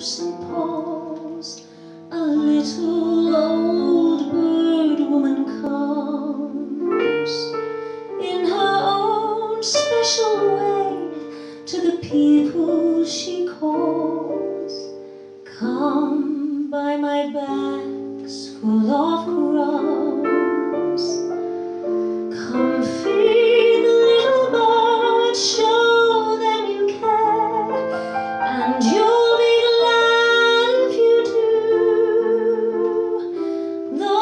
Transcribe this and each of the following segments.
stops and paws, a little old bird woman comes in her own special way to the people she calls. Come by my bags full of crumbs, come feed the little birds, show them you care, and you'll be glad if you do. The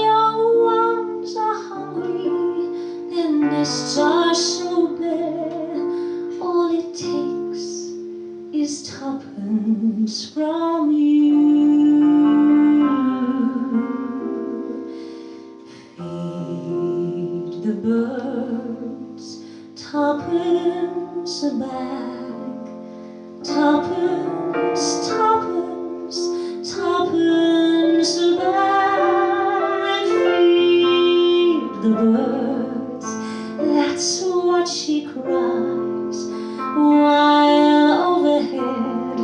young ones are hungry, their nests are so bare, all it takes is tuppence from you. Feed the birds, tuppence a bag, tuppence, tuppence, tuppence a bag. Feed the birds, that's what she cries, while overhead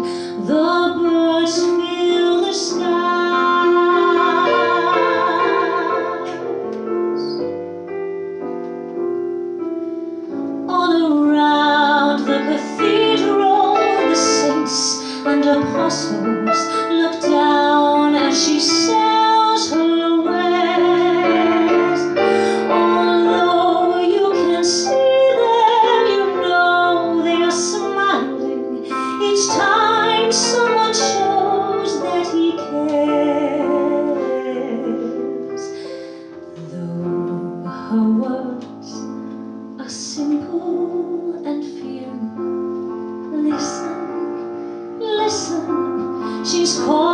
the birds fill the skies. All around the cathedral, the saints and apostles look down as she sells her wares. Although you can see them, you know they are smiling each time someone shows that he cares. Though her words are simple and few, listen, listen, she's calling